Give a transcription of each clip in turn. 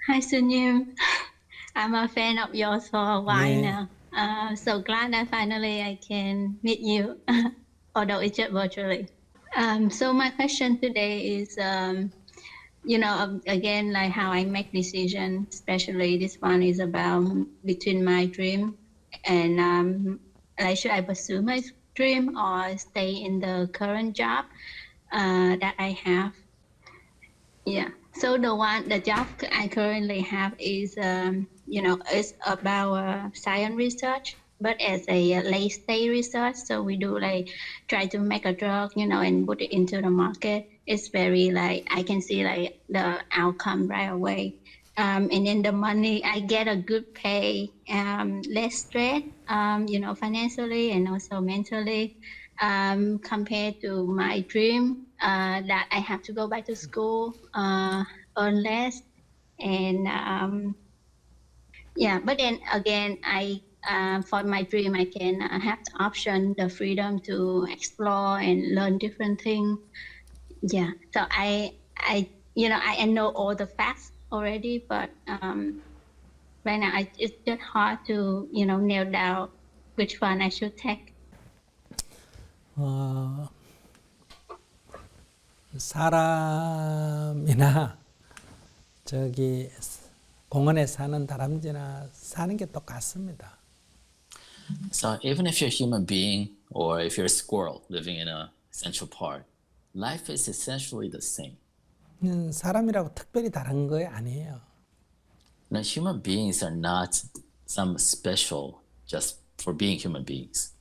Hi Sunim, I'm a fan of yours for a while 네, now. So glad that finally I can meet you, although it's just virtually. So my question today is, again, like how I make decisions, especially this one is about between my dream and like should I pursue my dream or stay in the current job that I have. Yeah. So the job I currently have is, it's about science research, but as a late stage research. So we do like try to make a drug, and put it into the market. It's very like I can see like the outcome right away. And then the money I get a good pay, less stress, financially and also mentally, compared to my dream that I have to go back to school, earn less, and yeah. But then again, I for my dream, I can have the option, the freedom to explore and learn different things. Yeah. So I know all the facts already, but right now it's just hard to nail down which one I should take. 어, 사람이나 저기 공원에 사는 다람쥐나 사는 게 똑같습니다. So even if you're a human being or if you're a squirrel living in a central park, life is essentially the same. 사람이라고 특별히 다른 거 아니에요. Now, human beings are not some special just for being human beings.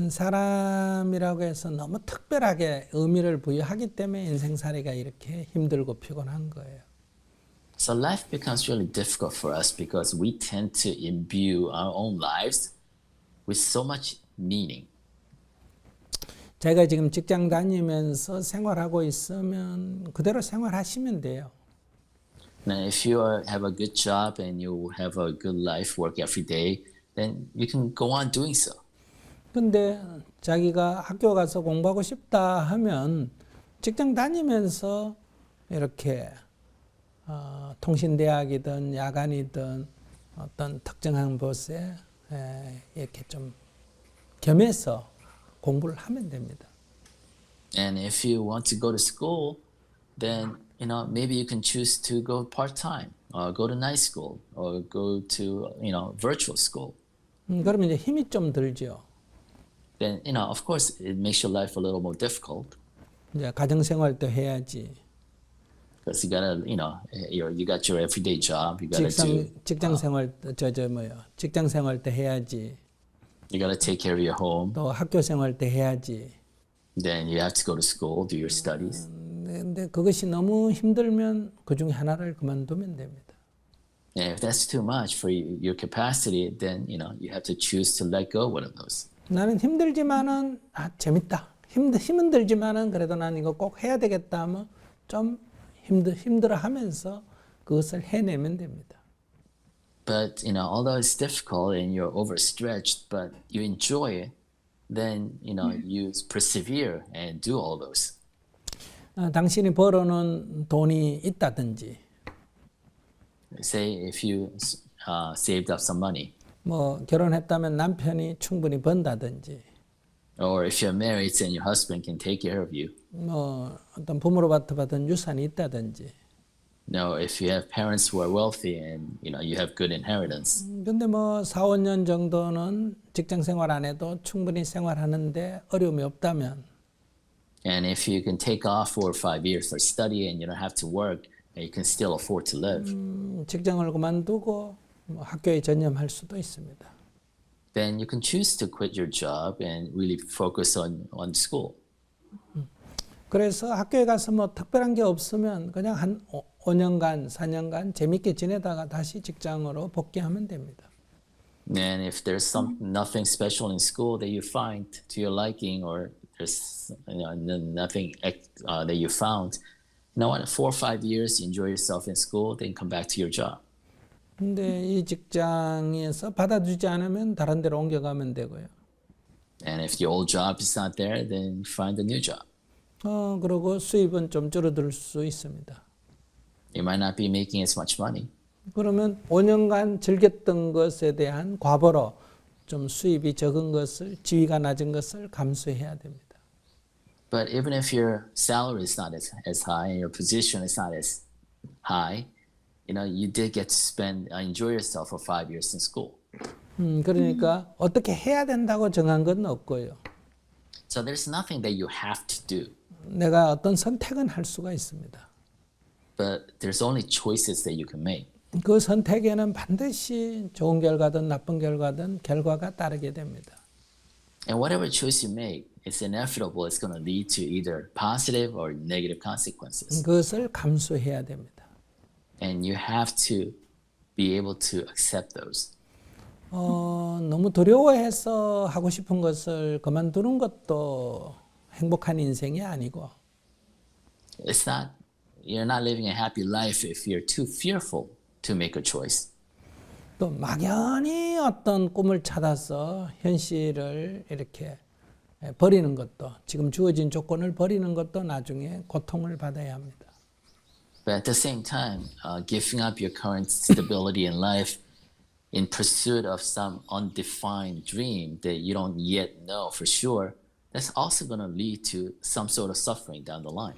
사람이라고 해서 너무 특별하게 의미를 부여하기 때문에 인생살이가 이렇게 힘들고 피곤한 거예요. So life becomes really difficult for us because we tend to imbue our own lives with so much meaning. 제가 지금 직장 다니면서 생활하고 있으면 그대로 생활하시면 돼요. Now, if you have a good job and you have a good life, work every day, then you can go on doing so. 근데 자기가 학교 가서 공부하고 싶다 하면 직장 다니면서 이렇게 통신대학이든 야간이든 어떤 특정한 곳에 이렇게 좀 겸해서 공부를 하면 됩니다. And if you want to go to school, then maybe you can choose to go part-time or go to night school or go to virtual school. 그러면 이제 힘이 좀 들죠. Then of course it makes your life a little more difficult. 이제 가정생활도 해야지. Because you gotta you got your everyday job. You gotta 직장생활 직장생활 때 해야지. You gotta take care of your home. 또 학교생활 때 해야지. Then you have to go to school, do your studies. 근데 그것이 너무 힘들면 그 중에 하나를 그만두면 됩니다. And if that's too much for your capacity, then you have to choose to let go one of those. 나는 힘들지만은 재밌다. 힘은 들지만은 그래도 난 이거 꼭 해야 되겠다 하면 좀 힘들어하면서 그것을 해내면 됩니다. But although it's difficult and you're overstretched, but you enjoy it, then you persevere and do all those. 당신이 벌어놓은 돈이 있다든지. Say if you saved up some money. 뭐 결혼했다면 남편이 충분히 번다든지. Or if you're married and your husband can take care of you. 뭐 어떤 부모로부터 받은 유산이 있다든지. No, if you have parents who are wealthy and you have good inheritance. 근데 뭐 4, 5년 정도는 직장 생활 안 해도 충분히 생활하는데 어려움이 없다면. And if you can take off 4 or 5 years for study and you don't have to work, and you can still afford to live. 직장을 그만두고 뭐 학교에 전념할 수도 있습니다. Then you can choose to quit your job and really focus on school. 그래서 학교에 가서 뭐 특별한 게 없으면 그냥 한 5년간, 4년간 재밌게 지내다가 다시 직장으로 복귀하면 됩니다. And if there's nothing special in school that you find to your liking, or there's nothing that you found, 4 or 5 years, enjoy yourself in school, then come back to your job. 근데 이 직장에서 받아주지 않으면 다른 데로 옮겨가면 되고요. And if the old job is not there, then find a new job. 그리고 수입은 좀 줄어들 수 있습니다. You might not be making as much money. 그러면 5년간 즐겼던 것에 대한 과보로 좀 수입이 적은 것을, 지위가 낮은 것을 감수해야 됩니다. But even if your salary is not as high and your position is not as high, you did get to enjoy yourself for 5 years in school. 그러니까 어떻게 해야 된다고 정한 건 없고요. So there's nothing that you have to do, 내가 어떤 선택은 할 수가 있습니다. but there's only choices that you can make. 그 선택에는 반드시 좋은 결과든 나쁜 결과든 결과가 따르게 됩니다. And whatever choice you make, it's inevitable. It's going to lead to either positive or negative consequences. 그것을 감수해야 됩니다. And you have to be able to accept those. 너무 두려워해서 하고 싶은 것을 그만두는 것도 행복한 인생이 아니고 You're not living a happy life if you're too fearful to make a choice. 또 막연히 어떤 꿈을 찾아서 현실을 이렇게 버리는 것도, 지금 주어진 조건을 버리는 것도 나중에 고통을 받아야 합니다. But at the same time, giving up your current stability in life in pursuit of some undefined dream that you don't yet know for sure, that's also going to lead to some sort of suffering down the line.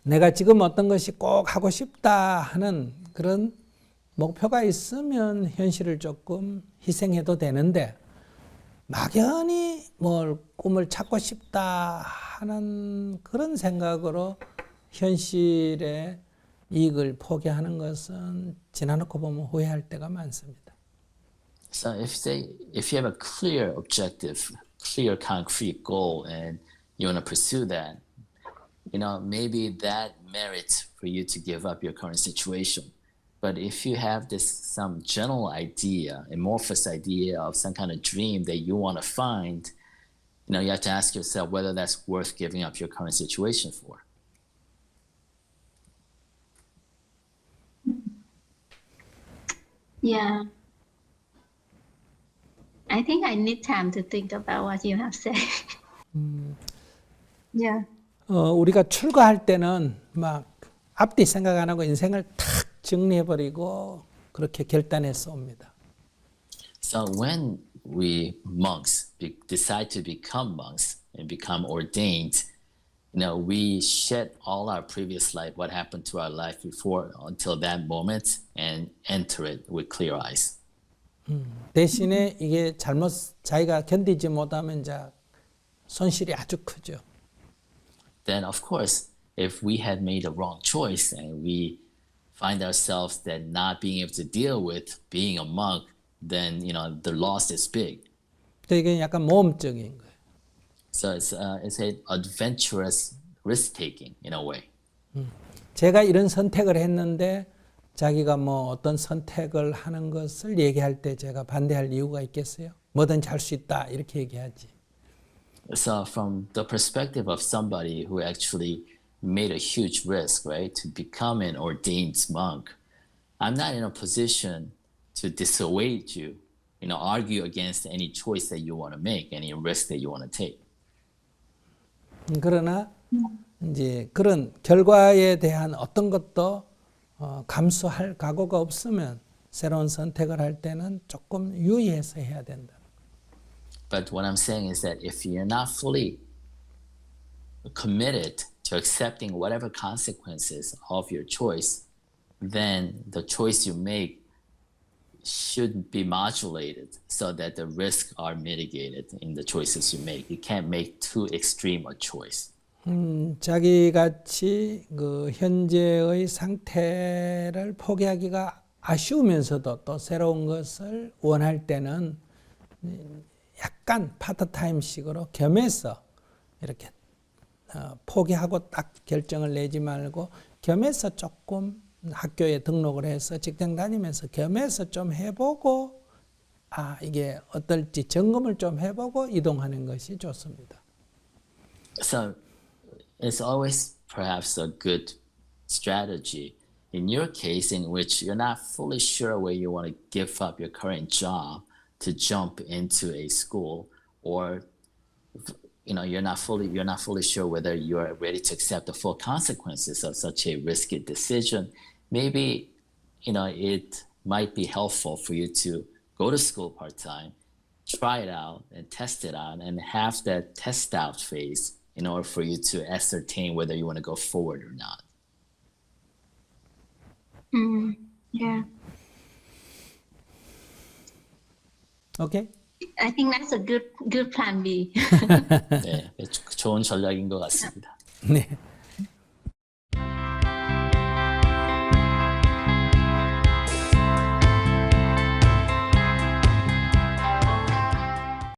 내가 지금 어떤 것이 꼭 하고 싶다 하는 그런 목표가 있으면 현실을 조금 희생해도 되는데 막연히 뭘 꿈을 찾고 싶다 하는 그런 생각으로 현실의 이익을 포기하는 것은 지나놓고 보면 후회할 때가 많습니다. So if you have a clear objective, clear concrete goal, and you want to pursue that, maybe that merits for you to give up your current situation. But if you have some general idea, amorphous idea of some kind of dream that you want to find, you have to ask yourself whether that's worth giving up your current situation for. Yeah. I think I need time to think about what you have said. Yeah. 우리가 출가할 때는 막 앞뒤 생각 안 하고 인생을 탁 정리해버리고 그렇게 결단해서 옵니다. So when we monks decide to become monks and become ordained, we shed all our previous life, what happened to our life before until that moment, and enter it with clear eyes. 대신에 이게 자기가 견디지 못하면 이제 손실이 아주 크죠. Then of course, if we had made a wrong choice and we find ourselves that not being able to deal with being a monk, then the loss is big. 이게 약간 모험적인 거예요. So it's an adventurous risk taking in a way. 제가 이런 선택을 했는데 자기가 뭐 어떤 선택을 하는 것을 얘기할 때 제가 반대할 이유가 있겠어요? 뭐든지 할 수 있다 이렇게 얘기하지. So from the perspective of somebody who actually made a huge risk, right, to become an ordained monk, I'm not in a position to dissuade you, argue against any choice that you want to make, any risk that you want to take. 그러나 이제 그런 결과에 대한 어떤 것도 감수할 각오가 없으면 새로운 선택을 할 때는 조금 유의해서 해야 된다. But what I'm saying is that if you're not fully committed to accepting whatever consequences of your choice, then the choice you make should be modulated so that the risks are mitigated in the choices you make. You can't make too extreme a choice. 자기같이 그 현재의 상태를 포기하기가 아쉬우면서도 또 새로운 것을 원할 때는 약간 파트타임식으로 겸해서 이렇게 포기하고 딱 결정을 내지 말고 겸해서 조금 학교에 등록을 해서 직장 다니면서 겸해서 좀 해보고 이게 어떨지 점검을 좀 해보고 이동하는 것이 좋습니다. So it's always perhaps a good strategy in your case in which you're not fully sure where you want to give up your current job to jump into a school, or you're not fully sure whether you are ready to accept the full consequences of such a risky decision. Maybe it might be helpful for you to go to school part-time, try it out and test it out and have that test out phase in order for you to ascertain whether you want to go forward or not. Yeah. 오케이? I think that's a good plan B. 네, 좋은 전략인 것 같습니다. 네.